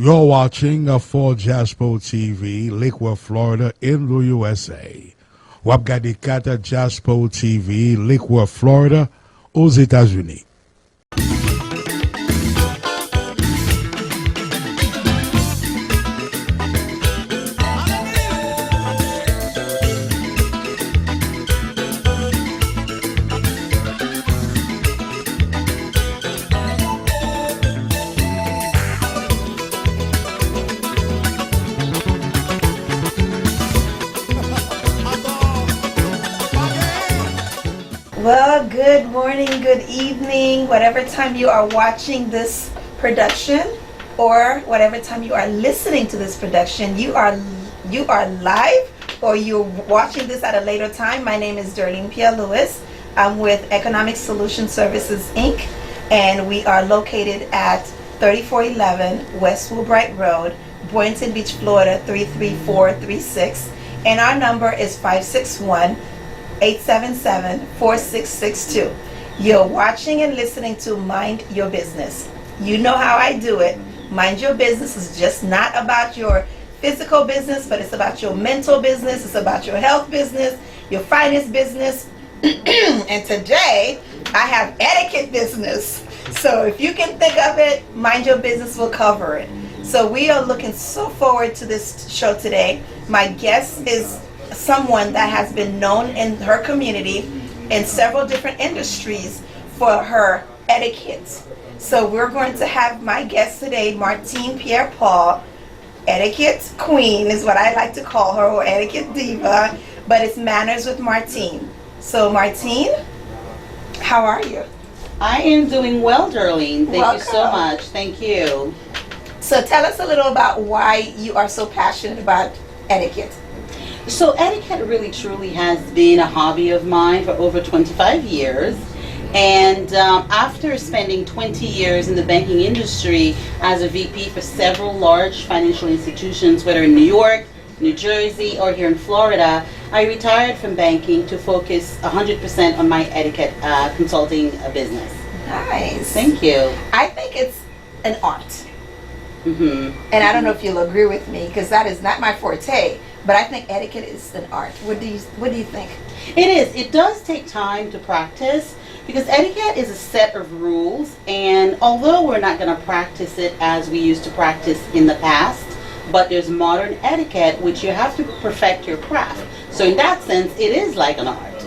You're watching for Jaspo TV, Lakewood, Florida, in the USA. Wapgadikata Jaspo TV, Lakewood, Florida, aux États-Unis. Well, good morning, good evening, whatever time you are watching this production or whatever time you are listening to this production, you are live or you're watching this at a later time. My name is Darlene Pierre-Lewis. I'm with Economic Solution Services, Inc., and we are located at 3411 West Woolbright Road, Boynton Beach, Florida 33436, and our number is 561-877-4662. You're watching and listening to Mind Your Business. You know how I do it. Mind Your Business is just not about your physical business, but it's about your mental business, it's about your health business, your finance business. And today, I have etiquette business. So if you can think of it, Mind Your Business will cover it. So we are looking so forward to this show today. My guest is someone that has been known in her community in several different industries for her etiquette. So we're going to have my guest today, Martine Pierre-Paul, etiquette queen is what I like to call her, or etiquette diva, but it's Manners with Martine. So Martine, how are you? I am doing well, Darlene. Thank Welcome. you so much. Thank you. So tell us a little about why you are so passionate about etiquette. So etiquette really truly has been a hobby of mine for over 25 years. And after spending 20 years in the banking industry as a VP for several large financial institutions, whether in New York, New Jersey, or here in Florida, I retired from banking to focus 100% on my etiquette consulting business. Nice. Thank you. I think it's an art. Mm-hmm. And I don't know if you'll agree with me, because that is not my forte, but I think etiquette is an art. What do you think? It is. It does take time to practice, because etiquette is a set of rules, and although we're not going to practice it as we used to practice in the past, but there's modern etiquette which you have to perfect your craft. So in that sense, it is like an art.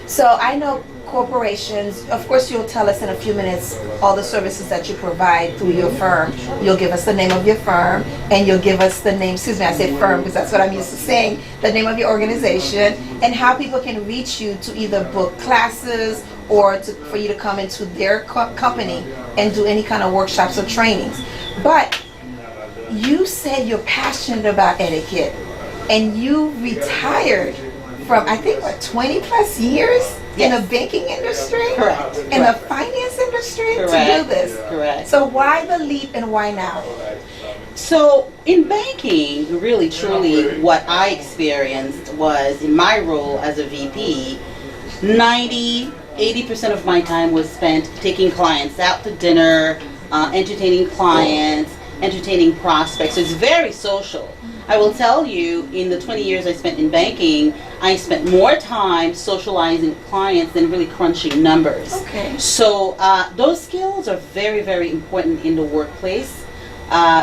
So I know corporations, of course you'll tell us in a few minutes all the services that you provide through your firm. You'll give us the name of your firm, and you'll give us the name, excuse me, I said firm because that's what I'm used to saying, the name of your organization, and how people can reach you to either book classes or for you to come into their company and do any kind of workshops or trainings. But you said you're passionate about etiquette, and you retired from, I think, what, 20 plus years in the banking industry? Correct. In the finance industry to Correct. do this? Correct. So why the leap and why now? So in banking, really truly what I experienced was, in my role as a VP, 80% of my time was spent taking clients out to dinner, entertaining clients, entertaining prospects. So it's very social. I will tell you, in the 20 years I spent in banking, I spent more time socializing with clients than really crunching numbers. Okay. So those skills are very, very important in the workplace.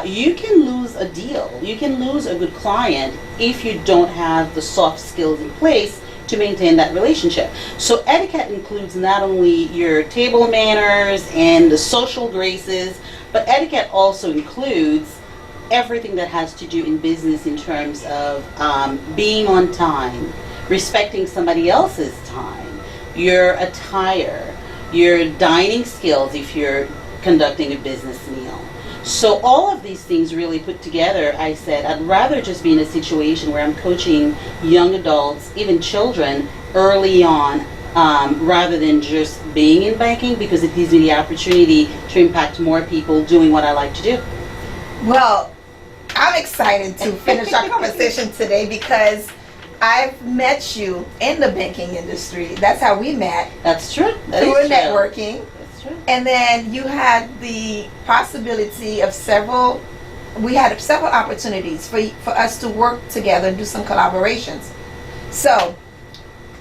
You can lose a deal, you can lose a good client if you don't have the soft skills in place to maintain that relationship. So etiquette includes not only your table manners and the social graces, but etiquette also includes everything that has to do in business in terms of being on time, respecting somebody else's time, your attire, your dining skills if you're conducting a business meal. So all of these things really put together, I said, I'd rather just be in a situation where I'm coaching young adults, even children, early on, rather than just being in banking, because it gives me the opportunity to impact more people doing what I like to do. Well, I'm excited to finish our conversation today because I've met you in the banking industry. That's how we met. That's true. That Through is true. networking. That's true. And then you had the possibility of several we had several opportunities for us to work together and do some collaborations. So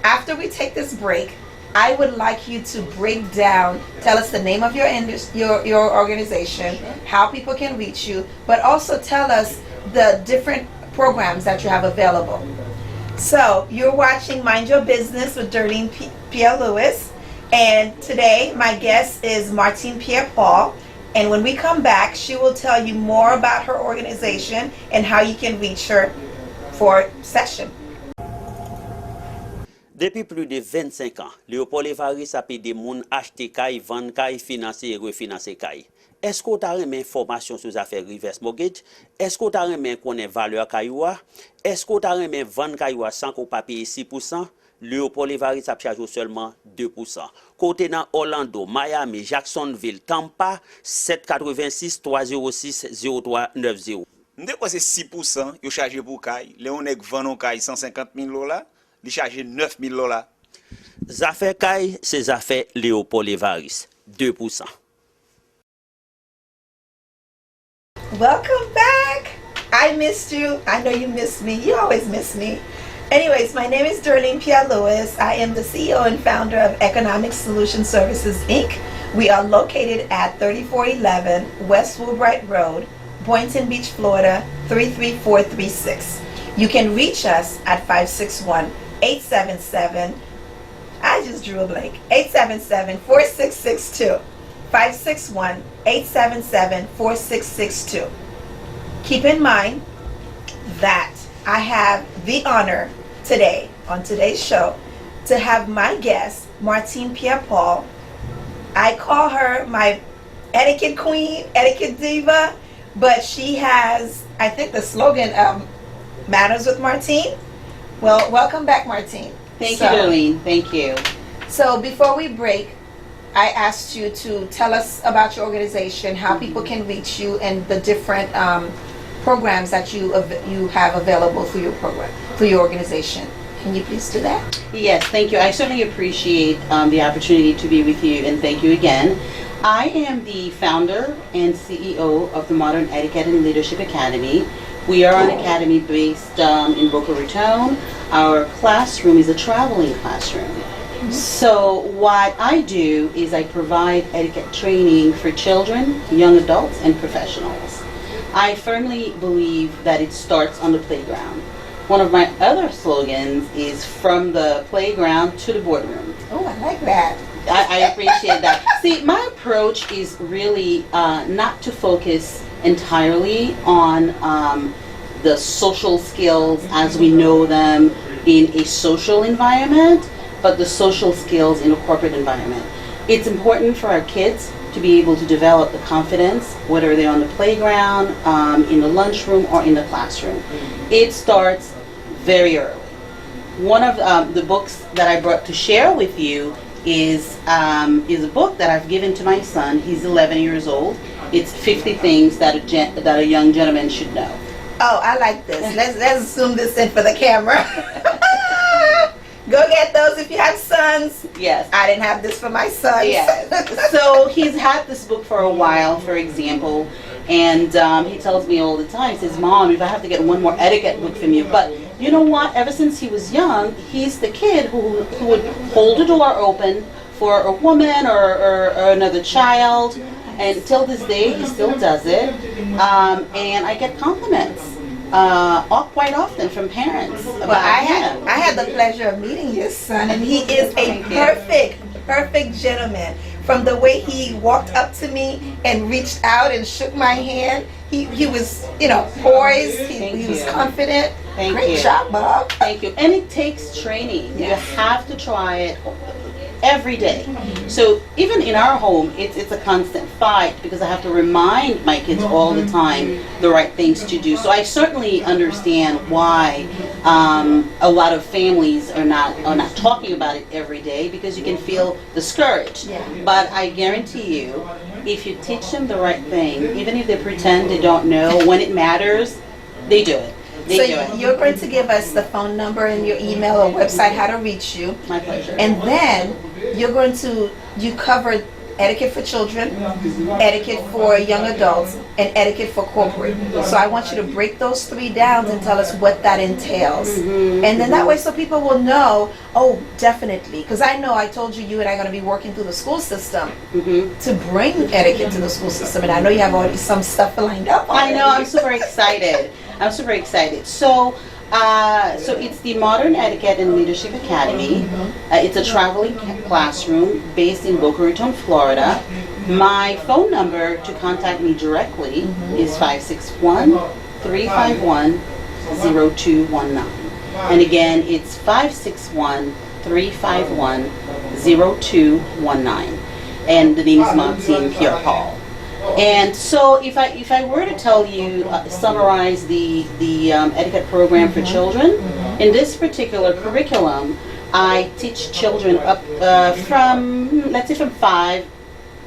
after we take this break, I would like you to break down, tell us the name of your organization, how people can reach you, but also tell us the different programs that you have available. So you're watching Mind Your Business with Darlene Pierre-Louis, and today my guest is Martine Pierre-Paul. And when we come back, she will tell you more about her organization and how you can reach her for session. Depuis plus de 25 ans, Léopold Évariste a aidé moun acheter kay, vendre kay, financer et refinancer kay. Est-ce qu'on t'a remis information sur les affaires reverse mortgage? Est-ce qu'on t'a remis connaît valeur kaywa? Est-ce qu'on t'a remis vendre kaywa sans qu'on pas payer 6%? Léopold Évariste a chargé seulement 2%. Côté dans Orlando, Miami, Jacksonville, Tampa, 786 306 0390. Nous quoi c'est 6%, yo chargé pour kay. Léon nèg vend kay 150 000 $, il charge 9 000 $. Affaires kay, c'est affaires Léopold Évariste, 2%. Welcome back. I missed you. I know you missed me. You always miss me. Anyways, my name is Darlene Pierre-Louis. I am the CEO and founder of Economic Solution Services, Inc. We are located at 3411 West Woolbright Road, Boynton Beach, Florida, 33436. You can reach us at 561-877, I just drew a blank, 877-4662. 561-877-4662. Keep in mind that I have the honor today, on today's show, to have my guest, Martine Pierre-Paul. I call her my etiquette queen, etiquette diva, but she has, I think the slogan, Matters with Martine. Well, welcome back, Martine. Thank you, Darlene. Thank you. So before we break, I asked you to tell us about your organization, how people can reach you, and the different programs that you have available for your program, for your organization. Can you please do that? Yes, thank you. I certainly appreciate the opportunity to be with you, and thank you again. I am the founder and CEO of the Modern Etiquette and Leadership Academy. We are an academy based in Boca Raton. Our classroom is a traveling classroom. So what I do is I provide etiquette training for children, young adults, and professionals. I firmly believe that it starts on the playground. One of my other slogans is from the playground to the boardroom. Oh, I like that. I appreciate that. See, my approach is really not to focus entirely on the social skills as we know them in a social environment, but the social skills in a corporate environment. It's important for our kids to be able to develop the confidence, whether they're on the playground, in the lunchroom, or in the classroom. It starts very early. One of the books that I brought to share with you is a book that I've given to my son. He's 11 years old. It's 50 Things that a Young Gentleman Should Know. Oh, I like this. Let's zoom this in for the camera. Go get those if you have sons. Yes. I didn't have this for my sons. Yes. So he's had this book for a while, for example, and he tells me all the time, he says, Mom, if I have to get one more etiquette book from you. But you know what? Ever since he was young, he's the kid who would hold the door open for a woman or another child. And till this day, he still does it. And I get compliments quite often from parents about him. I had the pleasure of meeting your son, and he is a perfect gentleman. From the way he walked up to me and reached out and shook my hand, he was, poised. He was confident. Great job, Bob. Thank you. And it takes training. You have to try it every day. So even in our home, it's a constant fight because I have to remind my kids all the time the right things to do. So I certainly understand why a lot of families are not talking about it every day, because you can feel discouraged. Yeah. But I guarantee you, if you teach them the right thing, even if they pretend they don't know, when it matters, they do it. You're going to give us the phone number and your email or website, how to reach you. My pleasure. And then you cover etiquette for children, etiquette for young adults, and etiquette for corporate. So I want you to break those 3 down and tell us what that entails. And then that way so people will know, oh, definitely. Because I know I told you and I are going to be working through the school system to bring etiquette to the school system. And I know you have already some stuff lined up already. I know, I'm super excited. I'm super excited. So it's the Modern Etiquette and Leadership Academy. It's a traveling classroom based in Boca Raton, Florida. My phone number to contact me directly is 561-351-0219. And again, it's 561-351-0219. And the name is Maxine Pierre-Paul. And so if I were to tell you, summarize the etiquette program for children, in this particular curriculum, I teach children up from, let's say from 5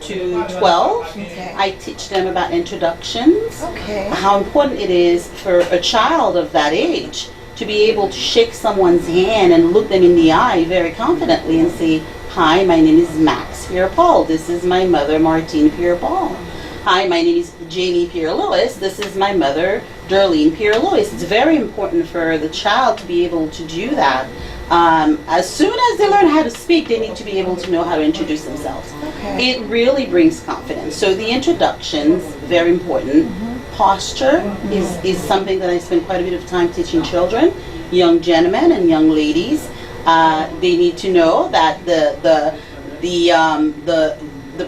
to 12. Okay. I teach them about introductions, Okay. how important it is for a child of that age to be able to shake someone's hand and look them in the eye very confidently and say, "Hi, my name is Max Pierre-Paul. This is my mother, Martine Pierre-Paul. Hi, my name is Jamie Pierre-Louis. This is my mother, Darlene Pierre-Louis." It's very important for the child to be able to do that. As soon as they learn how to speak, they need to be able to know how to introduce themselves. Okay. It really brings confidence. So the introductions, very important. Posture is something that I spend quite a bit of time teaching children, young gentlemen and young ladies. They need to know that the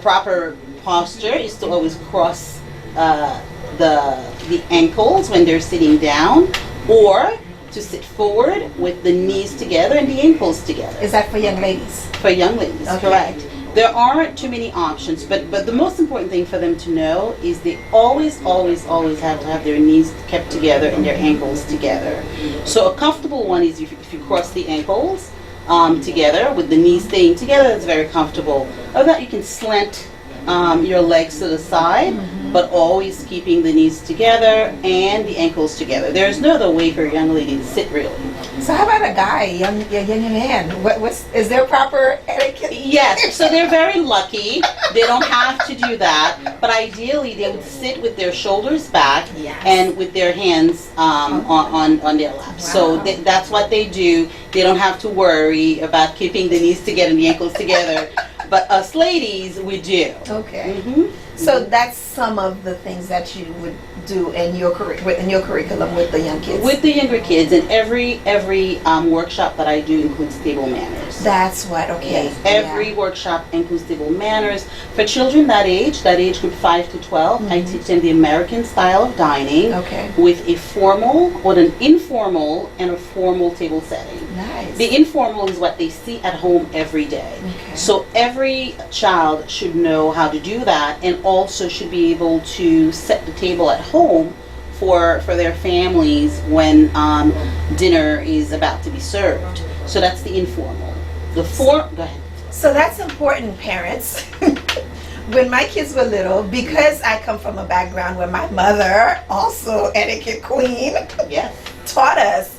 proper posture is to always cross the ankles when they're sitting down, or to sit forward with the knees together and the ankles together. Is that for young ladies? For young ladies, Okay. correct. There aren't too many options, but the most important thing for them to know is they always have to have their knees kept together and their ankles together. So a comfortable one is if you cross the ankles together with the knees staying together, that's very comfortable. Or that you can slant your legs to the side, but always keeping the knees together and the ankles together. There's no other way for a young lady to sit, really. So how about a guy, a young man? Is there proper etiquette? Yes, so they're very lucky. They don't have to do that, but ideally they would sit with their shoulders back Yes. and with their hands on their laps. So Wow. that's what they do. They don't have to worry about keeping the knees together and the ankles together. But us ladies, we do. Okay. Mhm. So that's some of the things that you would do in your curriculum with the young kids. With the younger kids, and every workshop that I do includes table manners. That's what. Okay. Yes, every workshop includes table manners. For children that age group 5 to 12, I teach them the American style of dining Okay. with a formal or an informal and a formal table setting. Nice. The informal is what they see at home every day. Okay. So every child should know how to do that, and also should be able to set the table at home for their families when dinner is about to be served. So that's the informal. Go ahead. So that's important, parents. When my kids were little, because I come from a background where my mother, also etiquette queen, Yes. taught us.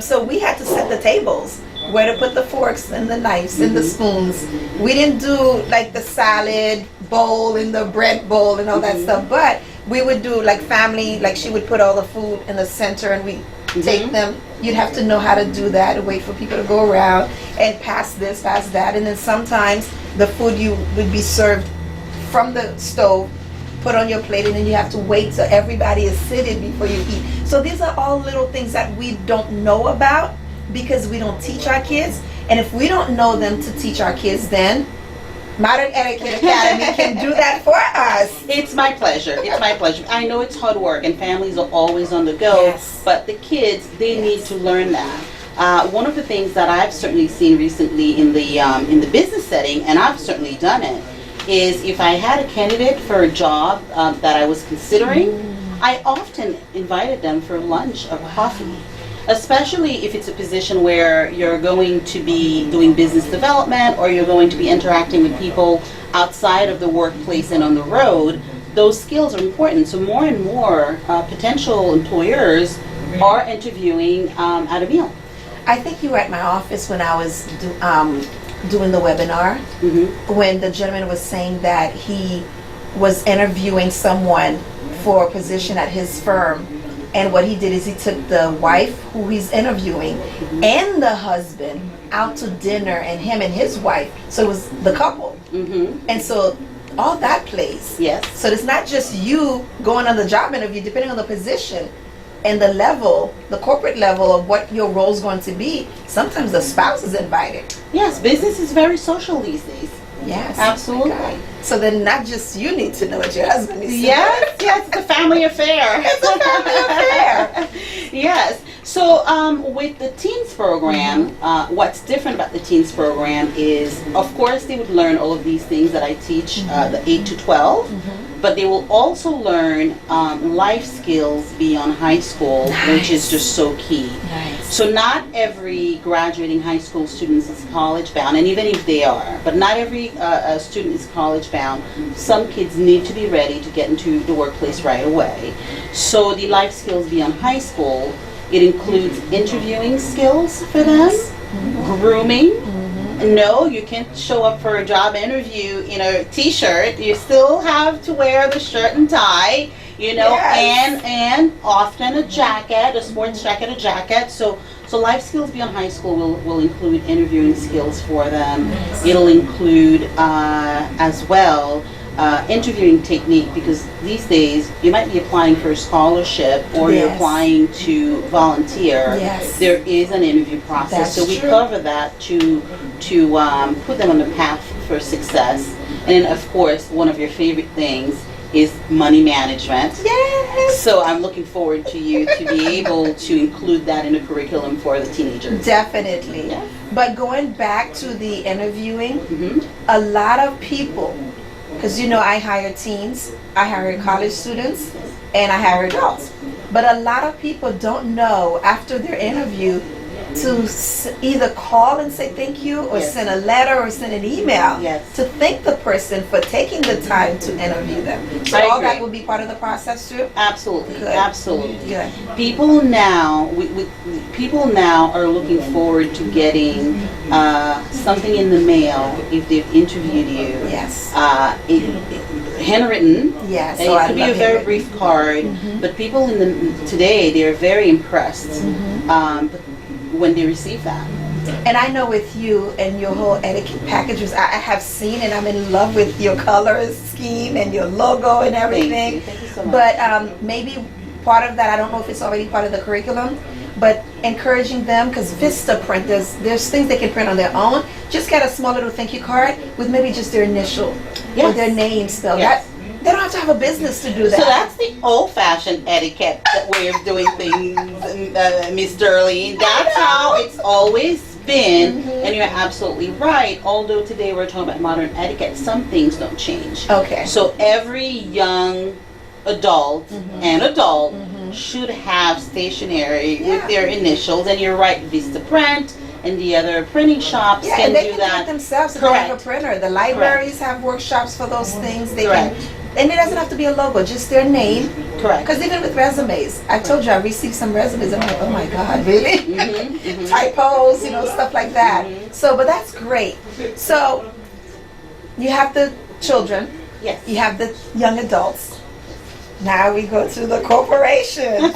So we had to set the tables, where to put the forks and the knives and the spoons. We didn't do like the salad bowl and the bread bowl and all that stuff, but we would do like family, like she would put all the food in the center and we take them. You'd have to know how to do that and wait for people to go around and pass this, pass that. And then sometimes the food you would be served from the stove, put on your plate, and then you have to wait till everybody is seated before you eat. So these are all little things that we don't know about because we don't teach our kids. And if we don't know them to teach our kids, then Modern Etiquette Academy can do that for us. It's my pleasure. It's my pleasure. I know it's hard work and families are always on the go, Yes. but the kids, they Yes. need to learn that. One of the things that I've certainly seen recently in the business setting, and I've certainly done it, is if I had a candidate for a job that I was considering, I often invited them for lunch or coffee. Especially if it's a position where you're going to be doing business development or you're going to be interacting with people outside of the workplace and on the road, those skills are important. So more and more potential employers are interviewing at a meal. I think you were at my office when I was doing the webinar Mm-hmm. when the gentleman was saying that he was interviewing someone for a position at his firm, and what he did is he took the wife who he's interviewing and the husband out to dinner, and him and his wife, so it was the couple. Mm-hmm. And so all that plays. Yes. So it's not just you going on the job interview, depending on the position and the level, the corporate level of what your role is going to be. Sometimes the spouse is invited. Yes, business is very social these days. Yes. Absolutely. Oh my God. So then not just you need to know what your husband is doing. Yes, yes, it's a family affair. It's a family affair. Yes. So with the teens program, what's different about the teens program is, of course, they would learn all of these things that I teach, the 8 to 12, but they will also learn life skills beyond high school, which is just so key. Nice. So not every graduating high school student is college bound, and even if they are, but not every student is college bound. Some kids need to be ready to get into the workplace right away. So the life skills beyond high school, it includes interviewing skills for them, grooming. No, you can't show up for a job interview in a t-shirt. You still have to wear the shirt and tie, you know, Yes. and often a jacket, a sports jacket, a jacket. So life skills beyond high school will include interviewing skills for them. It'll include as well interviewing technique, because these days you might be applying for a scholarship or you're Yes. applying to volunteer. Yes. There is an interview process, That's so we true. cover that to put them on the path for success. And then, of course, one of your favorite things is money management. Yes. So I'm looking forward to you to be able to include that in the curriculum for the teenagers. Definitely. Yeah. But going back to the interviewing, Mhm. a lot of people, because you know I hire teens, I hire college students, and I hire adults. But a lot of people don't know after their interview to either call and say thank you, or Yes. send a letter, or send an email Yes. to thank the person for taking the time to interview them. So I all agree. that will be part of the process too? Absolutely, Good. absolutely. Good. People now, people now are looking forward to getting something in the mail if they've interviewed you. Yes. Handwritten. Yes. And Oh, it I could be a love very handwritten. brief card, but people today they are very impressed when they receive that. And I know with you and your whole etiquette package was, I have seen, and I'm in love with your color scheme and your logo and everything. Thank you so much. But maybe part of that, I don't know if it's already part of the curriculum, but encouraging them, because Vista Print, there's things they can print on their own. Just get a small little thank you card with maybe just their initial or Yes. their name spelled. Yes. They don't have to have a business to do that. So that's the old-fashioned etiquette way of doing things, Miss Darlene. That's how it's always been, and you're absolutely right. Although today we're talking about modern etiquette, some things don't change. Okay. So every young adult and adult should have stationery Yeah. with their initials, and you're right, Vista Print and the other printing shops Yeah, can and they do can that. print themselves if they have a Correct. printer. The libraries have workshops for those things. They Correct. can, and it doesn't have to be a logo, just their name. Correct. Because even with resumes, I told you I received some resumes. I'm like, oh my God, really? Typos, you know, stuff like that. So, but that's great. So, you have the children, Yes. you have the young adults. Now we go to the corporations.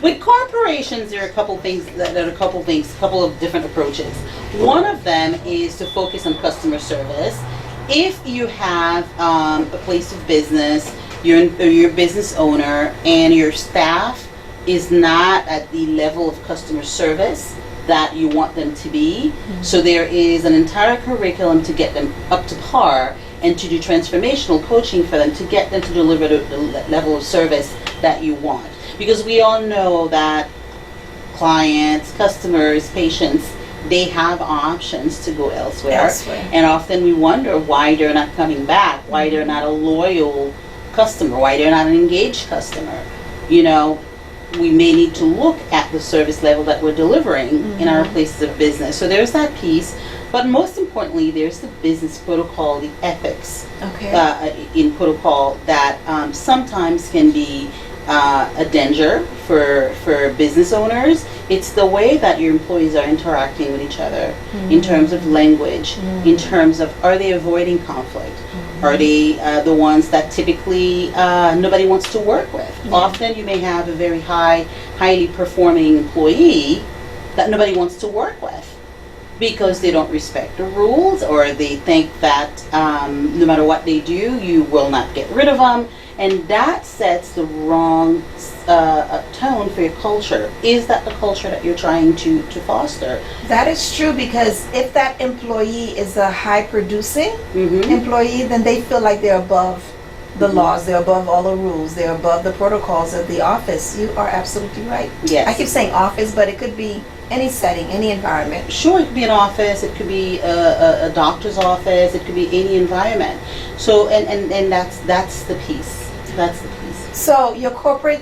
With corporations, there are a couple of different approaches. One of them is to focus on customer service. If you have a place of business, you're a business owner, and your staff is not at the level of customer service that you want them to be, so there is an entire curriculum to get them up to par, and to do transformational coaching for them to get them to deliver the level of service that you want. Because we all know that clients, customers, patients, they have options to go elsewhere. And often we wonder why they're not coming back, why they're not a loyal customer, why they're not an engaged customer. You know, we may need to look at the service level that we're delivering in our places of business. So there's that piece. But most importantly, there's the business protocol, the ethics in protocol that sometimes can be a danger for business owners. It's the way that your employees are interacting with each other in terms of language, in terms of, are they avoiding conflict? Are they the ones that typically nobody wants to work with? Often you may have a very highly performing employee that nobody wants to work with because they don't respect the rules, or they think that no matter what they do, you will not get rid of them. And that sets the wrong tone for your culture. Is that the culture that you're trying to foster? That is true, because if that employee is a high producing employee, then they feel like they're above the laws, they're above all the rules, they're above the protocols of the office. You are absolutely right. Yes. I keep saying office, but it could be any setting, any environment. Sure, it could be an office, it could be a doctor's office, it could be any environment. So, and that's the piece. That's the piece. So your corporate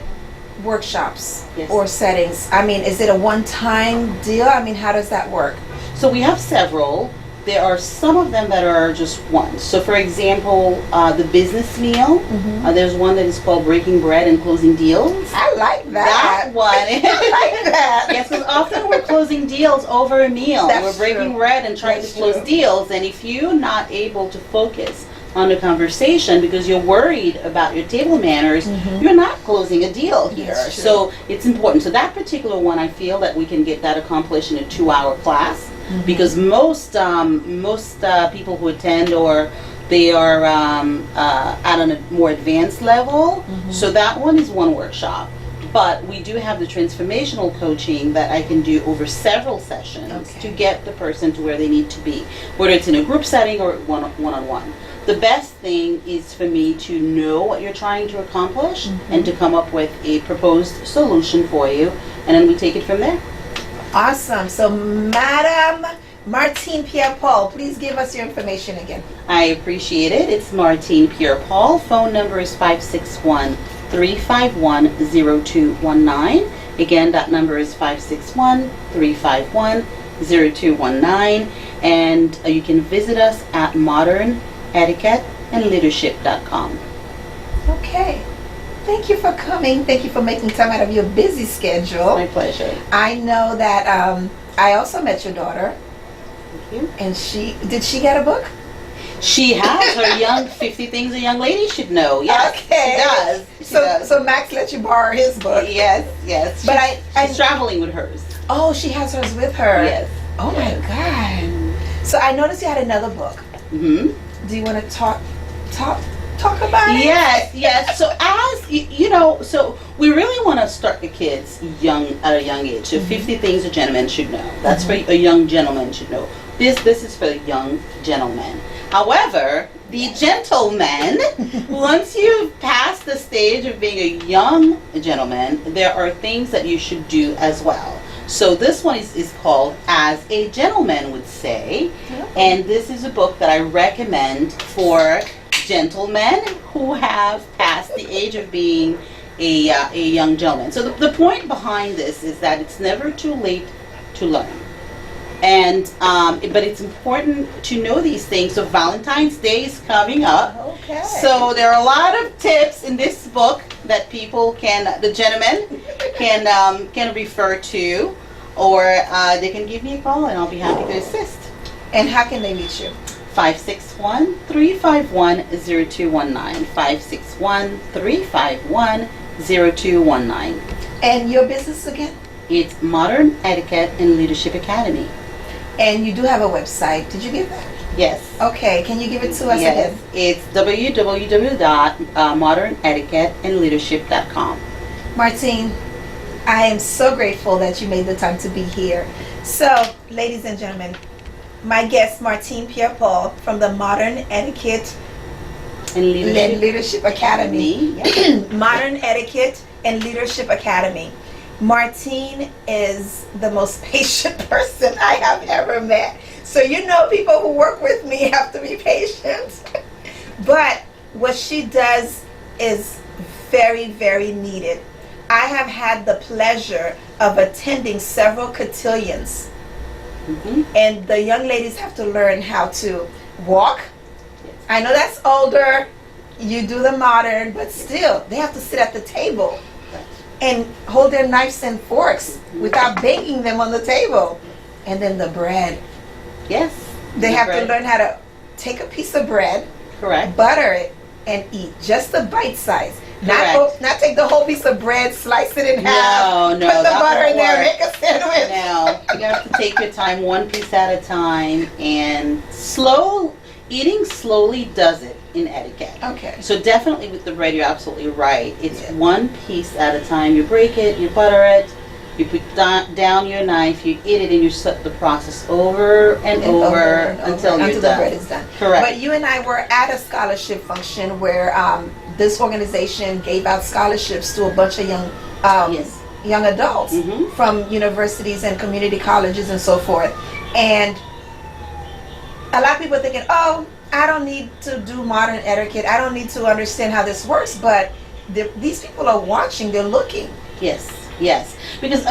workshops Yes. or settings, I mean, is it a one-time deal? I mean, how does that work? So we have several. There are some of them that are just one. So for example, the business meal, there's one that is called Breaking Bread and Closing Deals. I like that. That one. I like that. Yes, because often we're closing deals over a meal. That's We're breaking true. bread and trying That's to close true. deals. And if you're not able to focus on the conversation because you're worried about your table manners, you're not closing a deal here. That's true. So it's important. So that particular one, I feel that we can get that accomplished in a 2-hour class, because most people who attend, or they are at a more advanced level. So that one is one workshop. But we do have the transformational coaching that I can do over several sessions Okay. to get the person to where they need to be, whether it's in a group setting or one-on-one. The best thing is for me to know what you're trying to accomplish and to come up with a proposed solution for you, and then we take it from there. Awesome. So, Madam Martine Pierre-Paul, please give us your information again. I appreciate it. It's Martine Pierre-Paul. Phone number is 561-351-0219. Again, that number is 561-351-0219. And you can visit us at modernetiquetteandleadership.com. Okay. Thank you for coming. Thank you for making time out of your busy schedule. My pleasure. I know that I also met your daughter, Thank you. and did she get a book? She has her young 50 Things a Young Lady Should Know. Yes, Okay. she does. She So, does. so Max let you borrow his book. Yes, yes. But She's traveling with hers. Oh, she has hers with her. Yes. Oh my God. So I noticed you had another book. Mm-hmm. Do you want to talk about it? Yes. So as you know, so we really want to start the kids at a young age. So 50 things a gentleman should know. That's for a young gentleman should know. This is for the young gentleman. However, the gentleman, once you've passed the stage of being a young gentleman, there are things that you should do as well. So this one is called As a Gentleman Would Say, and this is a book that I recommend for gentlemen who have passed the age of being a young gentleman. So the point behind this is that it's never too late to learn. And but it's important to know these things. So Valentine's Day is coming up. Okay. So there are a lot of tips in this book that people the gentlemen can refer to, or they can give me a call and I'll be happy to assist. And how can they reach you? 561-351-0219. 561-351-0219. And your business again? It's Modern Etiquette and Leadership Academy. And you do have a website. Did you give that? Yes. Okay. Can you give it to us Yes. again? It's www.modernetiquetteandleadership.com. Martine, I am so grateful that you made the time to be here. So, ladies and gentlemen, my guest, Martine Pierre-Paul from the Modern Etiquette And and Leadership Academy. Yeah. Modern Etiquette and Leadership Academy. Martine is the most patient person I have ever met. So you know, people who work with me have to be patient. But what she does is very, very needed. I have had the pleasure of attending several cotillions. And the young ladies have to learn how to walk. I know that's older. You do the modern, but still, they have to sit at the table. and hold their knives and forks without banging them on the table. And then the bread. Yes. They the have bread. to learn how to take a piece of bread, Correct. butter it, and eat just the bite size. Correct. Not take the whole piece of bread, slice it in No, half, no, put the that butter in won't there, work. make a sandwich. Now, you have to take your time, one piece at a time, and eating slowly does it in etiquette. Okay. So definitely with the bread, you're absolutely right. It's Yeah. one piece at a time. You break it, you butter it, you put down your knife, you eat it, and you set the process over and over until you're the done. bread is done. Correct. But you and I were at a scholarship function where this organization gave out scholarships to a bunch of Yes. young adults Mhm. from universities and community colleges and so forth. And a lot of people are thinking, oh, I don't need to do modern etiquette. I don't need to understand how this works. But these people are watching. They're looking. Yes, yes. Because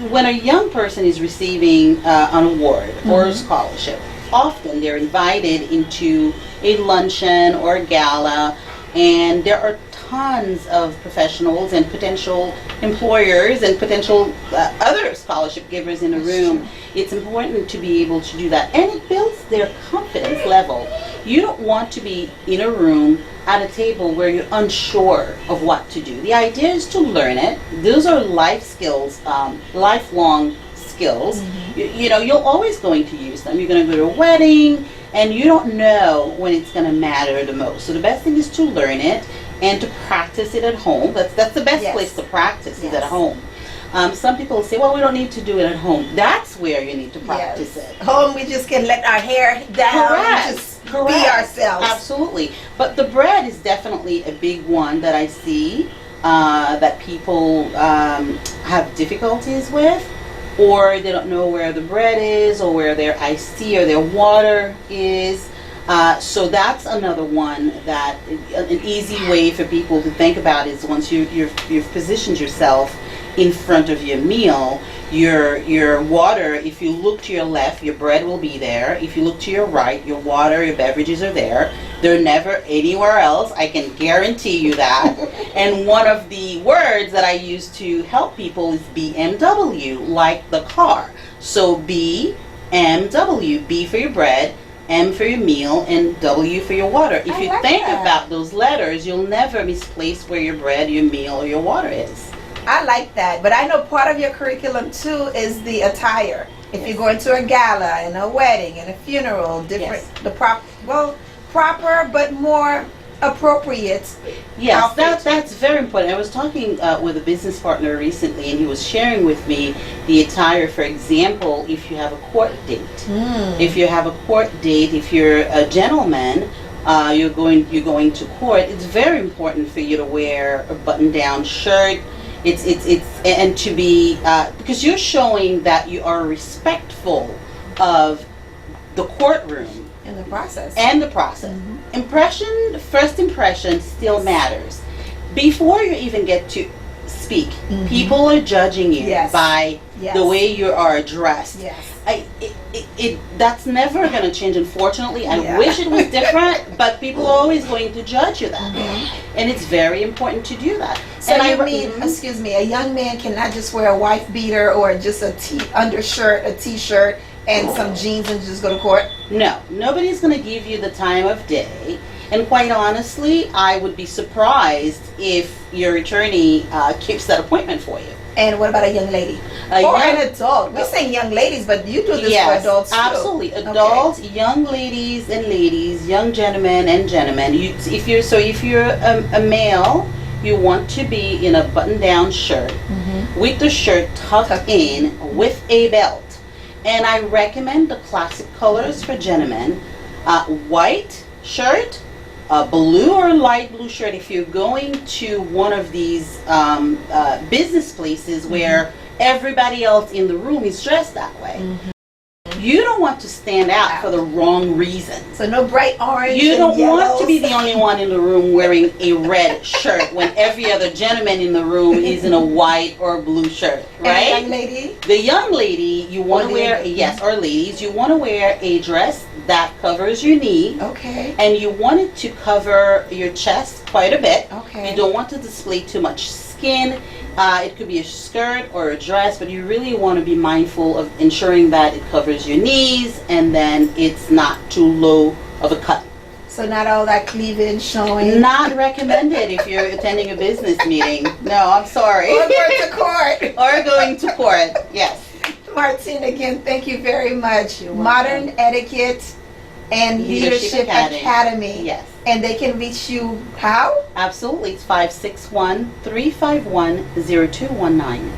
when a young person is receiving an award or a scholarship, often they're invited into a luncheon or a gala, and there are tons of professionals and potential employers and potential other scholarship givers in a room. It's important to be able to do that, and it builds their confidence level. You don't want to be in a room at a table where you're unsure of what to do. The idea is to learn it. Those are life skills, lifelong skills. You know, you're always going to use them. You're going to go to a wedding, and you don't know when it's going to matter the most. So the best thing is to learn it and to practice it at home. That's the best Yes. place to practice is Yes. at home. Some people say, well, we don't need to do it at home. That's where you need to practice Yes. it. Home, we just can let our hair down Correct. and just be Correct. ourselves. Absolutely. But the bread is definitely a big one that I see that people have difficulties with, or they don't know where the bread is, or where their iced tea or their water is. So that's another one that an easy way for people to think about is once you've positioned yourself in front of your meal, your water, if you look to your left, your bread will be there. If you look to your right, your water, your beverages are there. They're never anywhere else. I can guarantee you that. And one of the words that I use to help people is BMW, like the car. So BMW, B for your bread, M for your meal, and W for your water. If I you like think that. about those letters, you'll never misplace where your bread, your meal, or your water is. I like that, but I know part of your curriculum too is the attire. If you go into a gala and a wedding and a funeral, different Yes. proper but more appropriate. Yes, outfit. that's very important. I was talking with a business partner recently, and he was sharing with me the attire. For example, if you have a court date, if you have a court date, if you're a gentleman, you're going to court. It's very important for you to wear a button-down shirt. It's and to be because you're showing that you are respectful of the courtroom In the process. and the process. First impression still matters. Before you even get to speak, people are judging you Yes. by Yes. the way you are dressed. Yes. That's never going to change, unfortunately. I Yeah. wish it was different, but people are always going to judge you that way. And it's very important to do that. So and you I mean, Mhm. excuse me, a young man cannot just wear a wife beater or just a undershirt, a t-shirt, and some jeans and just go to court? No, nobody's going to give you the time of day. And quite honestly, I would be surprised if your attorney keeps that appointment for you. And what about a young lady? A Or young- an adult? We're saying young ladies, but you do this for Yes, adults too. absolutely. Okay. Adults, young ladies and ladies, young gentlemen and gentlemen. If you're a male, you want to be in a button-down shirt with the shirt tucked in with a belt. And I recommend the classic colors for gentlemen: white shirt, blue or light blue shirt. If you're going to one of these business places where everybody else in the room is dressed that way, you don't want to stand out for the wrong reasons. So no bright orange. You and don't want to be yellows. the only one in the room wearing a red shirt when every other gentleman in the room is in a white or blue shirt, And a young right? lady. The young lady, you want to Or the- wear, or ladies, you want to wear a dress that covers your knee, Okay. and you want it to cover your chest quite a bit. Okay. You don't want to display too much skin. It could be a skirt or a dress, but you really want to be mindful of ensuring that it covers your knees and then it's not too low of a cut. So not all that cleavage showing. Not recommended if you're attending a business meeting. No, I'm sorry. Or going to court. Or going to court, yes. Martine, again, thank you very much. You're welcome. Modern Etiquette and Leadership Academy. Yes, And they can reach you how? absolutely. It's 561-351-0219.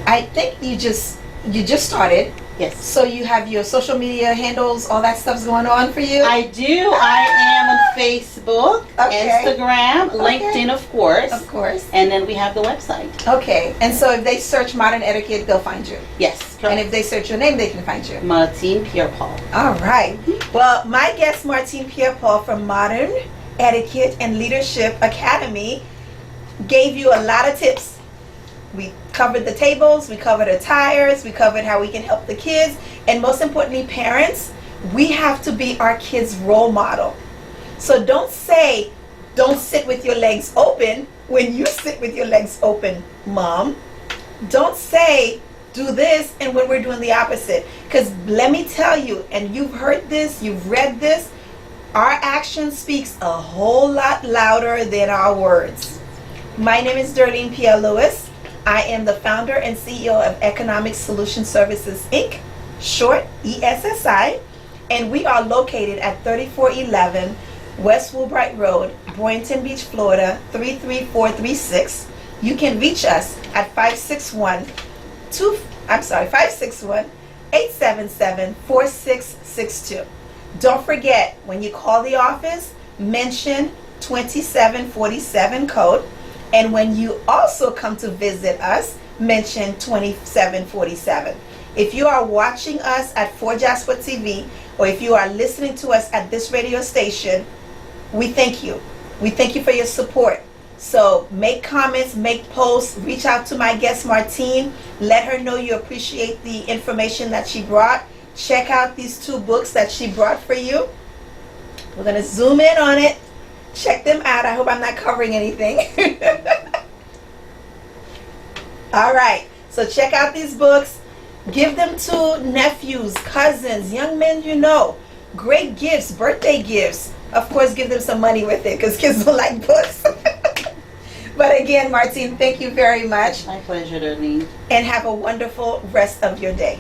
I think you just started. Yes. So you have your social media handles, all that stuff's going on for you? I do. I am on Facebook, Okay. Instagram, Okay. LinkedIn, of course. Of course. And then we have the website. Okay. And so if they search Modern Etiquette, they'll find you. Yes, And correct. if they search your name, they can find you. Martine Pierre-Paul. All right. Well, my guest, Martine Pierre-Paul from Modern Etiquette and Leadership Academy, gave you a lot of tips. We covered the tables, we covered attires, we covered how we can help the kids, and most importantly, parents, we have to be our kids' role model. So don't say, don't sit with your legs open when you sit with your legs open, Mom. Don't say, do this, and when we're doing the opposite. Because let me tell you, and you've heard this, you've read this, our action speaks a whole lot louder than our words. My name is Darlene Pierre-Louis. I am the founder and CEO of Economic Solution Services, Inc., short ESSI, and we are located at 3411 West Woolbright Road, Boynton Beach, Florida, 33436. You can reach us at 561-877-4662. Don't forget, when you call the office, mention 2747 code. And when you also come to visit us, mention 2747. If you are watching us at 4Jasper TV, or if you are listening to us at this radio station, we thank you. We thank you for your support. So make comments, make posts, reach out to my guest Martine. Let her know you appreciate the information that she brought. Check out these 2 books that she brought for you. We're going to zoom in on it. Check them out. I hope I'm not covering anything. All right. So check out these books. Give them to nephews, cousins, young men you know. Great gifts, birthday gifts. Of course, give them some money with it because kids don't like books. But again, Martine, thank you very much. My pleasure, Darlene. And have a wonderful rest of your day.